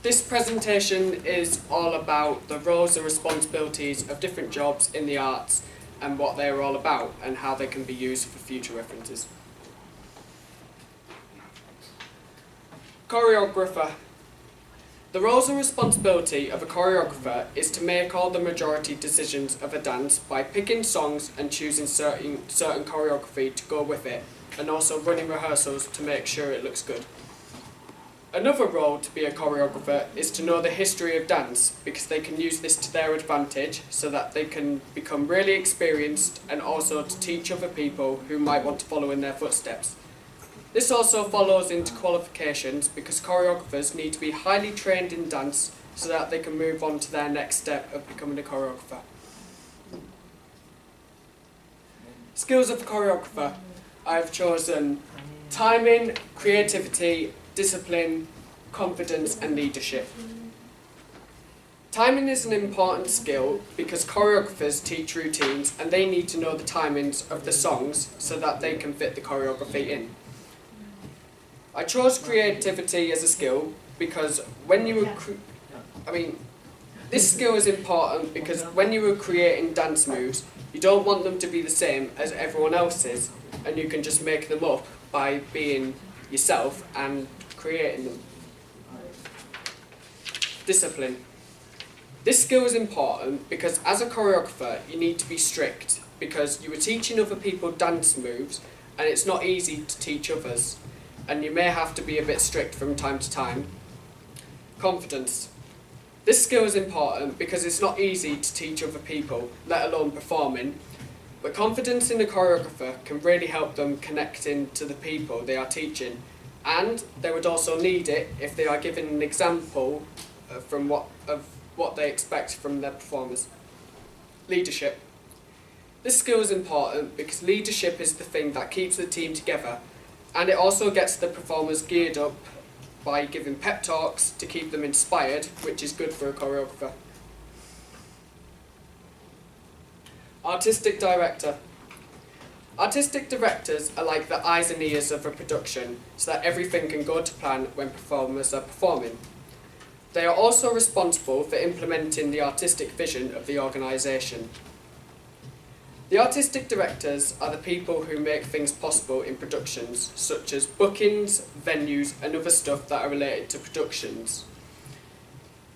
This presentation is all about the roles and responsibilities of different jobs in the arts and what they are all about and how they can be used for future references. Choreographer. The roles and responsibility of a choreographer is to make all the majority decisions of a dance by picking songs and choosing certain choreography to go with it, and also running rehearsals to make sure it looks good. Another role to be a choreographer is to know the history of dance, because they can use this to their advantage so that they can become really experienced and also to teach other people who might want to follow in their footsteps. This also follows into qualifications because choreographers need to be highly trained in dance so that they can move on to their next step of becoming a choreographer. Skills of a choreographer. I have chosen timing, creativity, discipline, confidence and leadership. Timing is an important skill because choreographers teach routines and they need to know the timings of the songs so that they can fit the choreography in. I chose creativity as a skill because this skill is important because when you are creating dance moves, you don't want them to be the same as everyone else's, and you can just make them up by being yourself and creating them. Discipline. This skill is important because as a choreographer you need to be strict because you are teaching other people dance moves and it's not easy to teach others, and you may have to be a bit strict from time to time. Confidence. This skill is important because it's not easy to teach other people, let alone performing, but confidence in the choreographer can really help them connecting to the people they are teaching, and they would also need it if they are giving an example of what they expect from their performers. Leadership. This skill is important because leadership is the thing that keeps the team together, and it also gets the performers geared up by giving pep talks to keep them inspired, which is good for a choreographer. Artistic director. Artistic directors are like the eyes and ears of a production, so that everything can go to plan when performers are performing. They are also responsible for implementing the artistic vision of the organisation. The artistic directors are the people who make things possible in productions, such as bookings, venues and other stuff that are related to productions.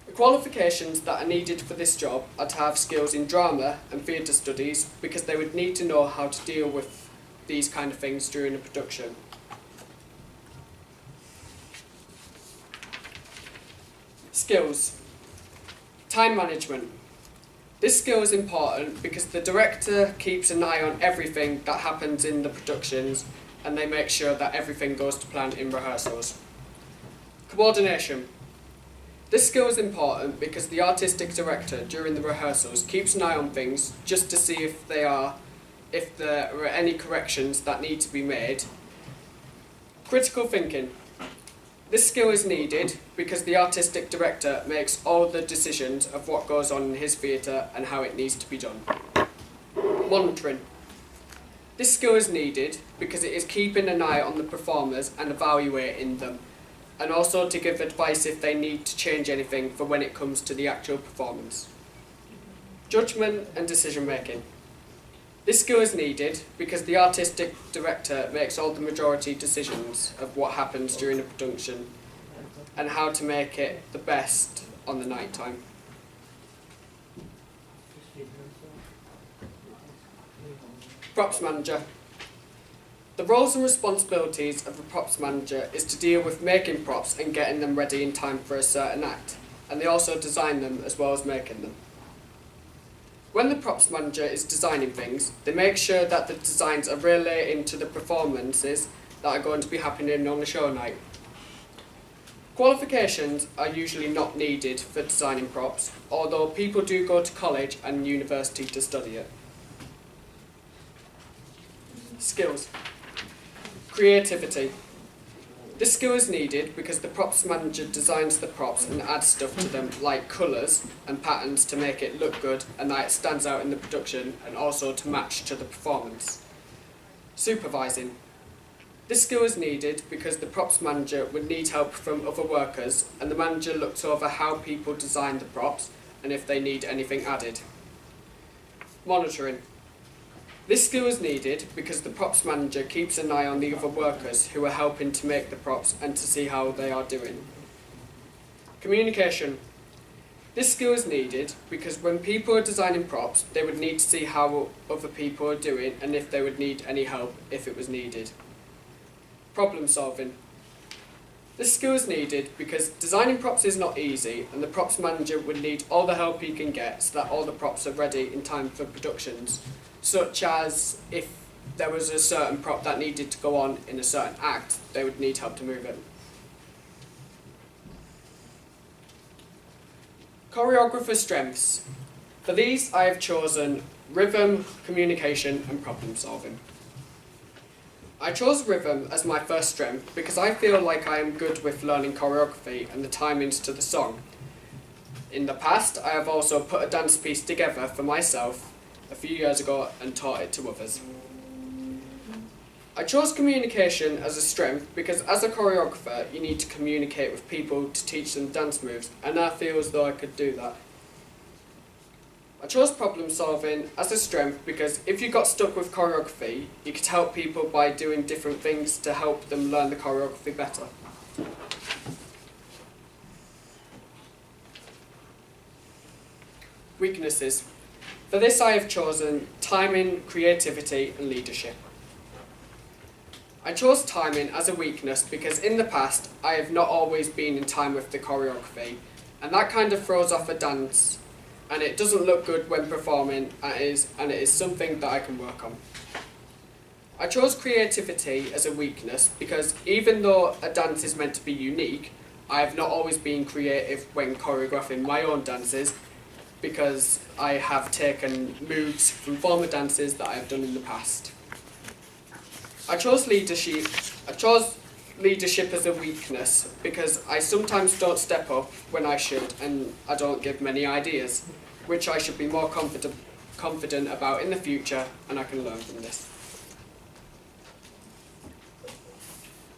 The qualifications that are needed for this job are to have skills in drama and theatre studies because they would need to know how to deal with these kind of things during a production. Skills. Time management. This skill is important because the director keeps an eye on everything that happens in the productions and they make sure that everything goes to plan in rehearsals. Coordination. This skill is important because the artistic director during the rehearsals keeps an eye on things just to see if there are any corrections that need to be made. Critical thinking. This skill is needed because the artistic director makes all the decisions of what goes on in his theatre and how it needs to be done. Monitoring. This skill is needed because it is keeping an eye on the performers and evaluating them, and also to give advice if they need to change anything for when it comes to the actual performance. Judgment and decision making. This skill is needed because the artistic director makes all the majority decisions of what happens during a production and how to make it the best on the night time. Props manager. The roles and responsibilities of a props manager is to deal with making props and getting them ready in time for a certain act, and they also design them as well as making them. When the props manager is designing things, they make sure that the designs are relating to the performances that are going to be happening on the show night. Qualifications are usually not needed for designing props, although people do go to college and university to study it. Skills. Creativity. This skill is needed because the props manager designs the props and adds stuff to them like colours and patterns to make it look good and that it stands out in the production and also to match to the performance. Supervising. This skill is needed because the props manager would need help from other workers, and the manager looks over how people design the props and if they need anything added. Monitoring. This skill is needed because the props manager keeps an eye on the other workers who are helping to make the props and to see how they are doing. Communication. This skill is needed because when people are designing props, they would need to see how other people are doing and if they would need any help if it was needed. Problem solving. This skill is needed because designing props is not easy, and the props manager would need all the help he can get so that all the props are ready in time for productions, such as if there was a certain prop that needed to go on in a certain act, they would need help to move it. Choreographer strengths. For these I have chosen rhythm, communication and problem solving. I chose rhythm as my first strength because I feel like I am good with learning choreography and the timings to the song. In the past, I have also put a dance piece together for myself a few years ago and taught it to others. I chose communication as a strength because as a choreographer, you need to communicate with people to teach them dance moves, and I feel as though I could do that. I chose problem solving as a strength because if you got stuck with choreography, you could help people by doing different things to help them learn the choreography better. Weaknesses. For this I have chosen timing, creativity and leadership. I chose timing as a weakness because in the past I have not always been in time with the choreography, and that kind of throws off a dance and it doesn't look good when performing, and it is something that I can work on. I chose creativity as a weakness because even though a dance is meant to be unique, I have not always been creative when choreographing my own dances because I have taken moves from former dances that I have done in the past. I chose leadership as a weakness because I sometimes don't step up when I should and I don't give many ideas, which I should be more confident about in the future, and I can learn from this.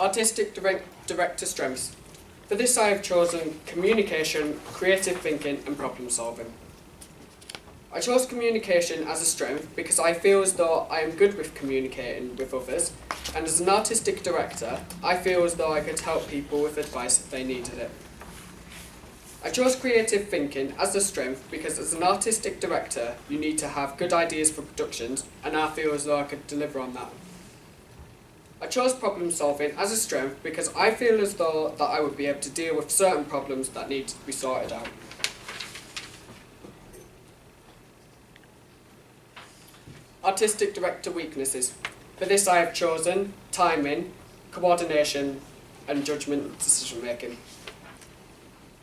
Artistic director strengths. For this I have chosen communication, creative thinking and problem solving. I chose communication as a strength because I feel as though I am good with communicating with others, and as an artistic director, I feel as though I could help people with advice if they needed it. I chose creative thinking as a strength because as an artistic director, you need to have good ideas for productions, and I feel as though I could deliver on that. I chose problem solving as a strength because I feel as though that I would be able to deal with certain problems that need to be sorted out. Artistic director weaknesses. For this I have chosen timing, coordination and judgment decision making.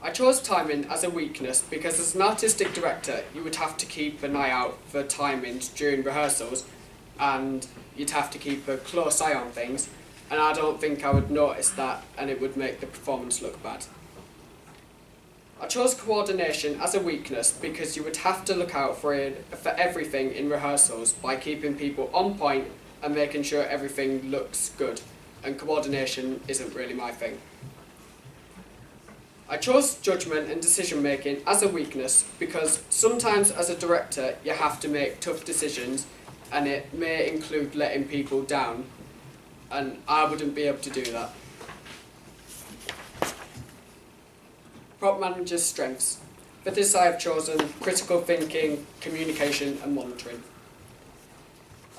I chose timing as a weakness because as an artistic director you would have to keep an eye out for timings during rehearsals and you'd have to keep a close eye on things, and I don't think I would notice that and it would make the performance look bad. I chose coordination as a weakness because you would have to look out for everything in rehearsals by keeping people on point and making sure everything looks good, and coordination isn't really my thing. I chose judgment and decision making as a weakness because sometimes as a director you have to make tough decisions and it may include letting people down, and I wouldn't be able to do that. Prop manager's strengths. For this I have chosen critical thinking, communication and monitoring.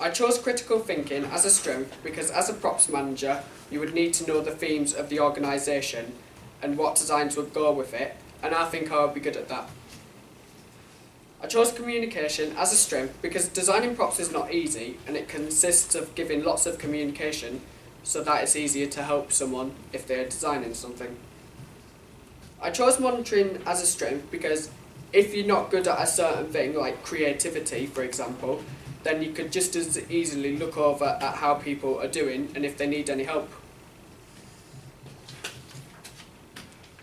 I chose critical thinking as a strength because as a props manager you would need to know the themes of the organisation and what designs would go with it, and I think I would be good at that. I chose communication as a strength because designing props is not easy and it consists of giving lots of communication so that it's easier to help someone if they're designing something. I chose monitoring as a strength because if you're not good at a certain thing, like creativity for example, then you could just as easily look over at how people are doing and if they need any help.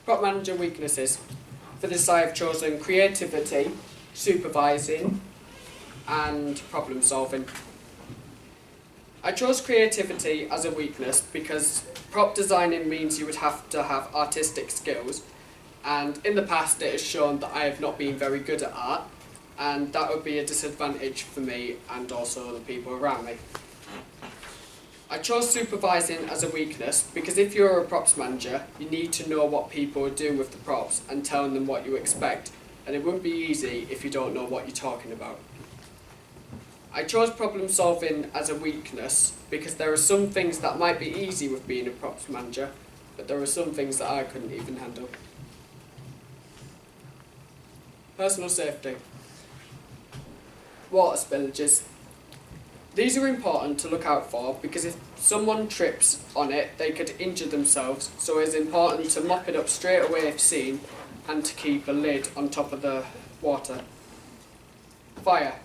Prop manager weaknesses. For this I have chosen creativity, supervising and problem solving. I chose creativity as a weakness because prop designing means you would have to have artistic skills, and in the past it has shown that I have not been very good at art, and that would be a disadvantage for me and also the people around me. I chose supervising as a weakness because if you're a props manager, you need to know what people do with the props and telling them what you expect, and it wouldn't be easy if you don't know what you're talking about. I chose problem solving as a weakness because there are some things that might be easy with being a props manager, but there are some things that I couldn't even handle. Personal safety. Water spillages. These are important to look out for because if someone trips on it, they could injure themselves, so it's important to mop it up straight away if seen and to keep a lid on top of the water. Fire.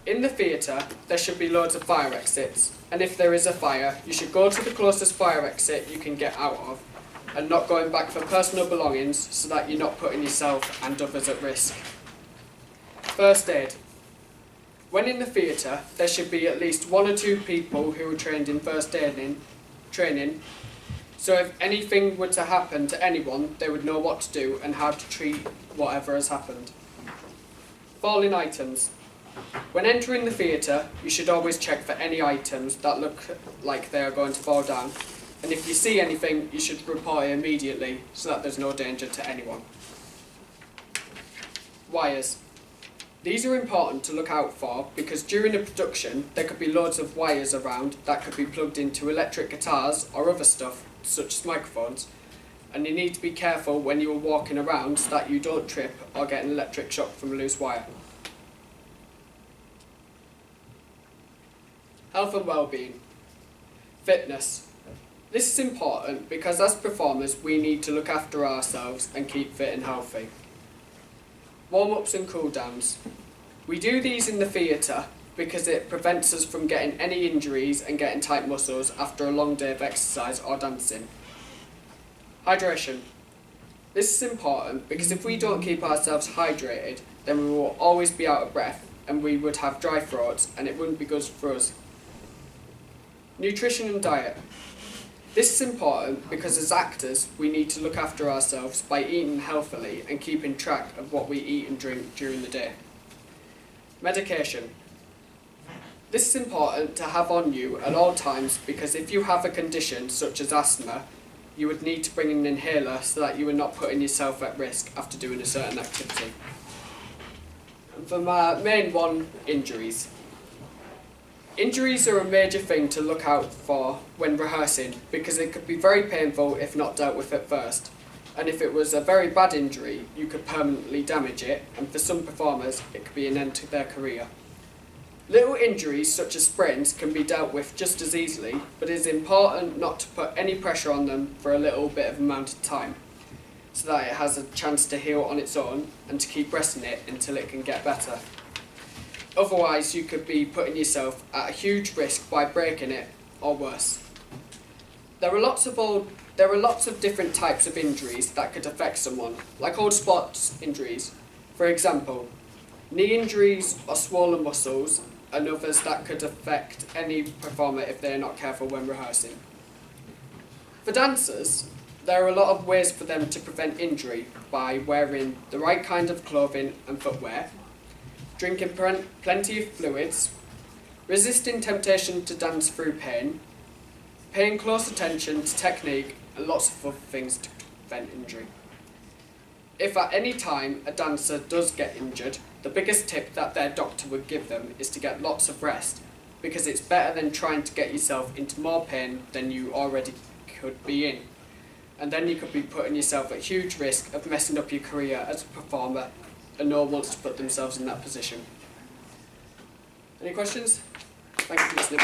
In the theatre, there should be loads of fire exits, and if there is a fire, you should go to the closest fire exit you can get out of, and not going back for personal belongings so that you're not putting yourself and others at risk. First aid. When in the theatre, there should be at least 1 or 2 people who are trained in first aid training, so if anything were to happen to anyone, they would know what to do and how to treat whatever has happened. Falling items. When entering the theatre, you should always check for any items that look like they are going to fall down, and if you see anything, you should report it immediately so that there's no danger to anyone. Wires. These are important to look out for because during a production there could be loads of wires around that could be plugged into electric guitars or other stuff such as microphones, and you need to be careful when you are walking around so that you don't trip or get an electric shock from a loose wire. Health and well-being. Fitness. This is important because as performers we need to look after ourselves and keep fit and healthy. Warm-ups and cool-downs. We do these in the theatre because it prevents us from getting any injuries and getting tight muscles after a long day of exercise or dancing. Hydration. This is important because if we don't keep ourselves hydrated, then we will always be out of breath and we would have dry throats and it wouldn't be good for us. Nutrition and diet. This is important because as actors, we need to look after ourselves by eating healthily and keeping track of what we eat and drink during the day. Medication. This is important to have on you at all times because if you have a condition such as asthma, you would need to bring an inhaler so that you are not putting yourself at risk after doing a certain activity. And for my main one, injuries. Injuries are a major thing to look out for when rehearsing because it could be very painful if not dealt with at first. And if it was a very bad injury, you could permanently damage it, and for some performers, it could be an end to their career. Little injuries such as sprains can be dealt with just as easily, but it is important not to put any pressure on them for a little bit of amount of time, so that it has a chance to heal on its own and to keep resting it until it can get better. Otherwise, you could be putting yourself at a huge risk by breaking it, or worse. There are lots of different types of injuries that could affect someone, like all sports injuries. For example, knee injuries or swollen muscles, and others that could affect any performer if they are not careful when rehearsing. For dancers, there are a lot of ways for them to prevent injury by wearing the right kind of clothing and footwear, drinking plenty of fluids, resisting temptation to dance through pain, paying close attention to technique, and lots of other things to prevent injury. If at any time a dancer does get injured, the biggest tip that their doctor would give them is to get lots of rest, because it's better than trying to get yourself into more pain than you already could be in. And then you could be putting yourself at huge risk of messing up your career as a performer, and no one wants to put themselves in that position. Any questions? Thank you for listening.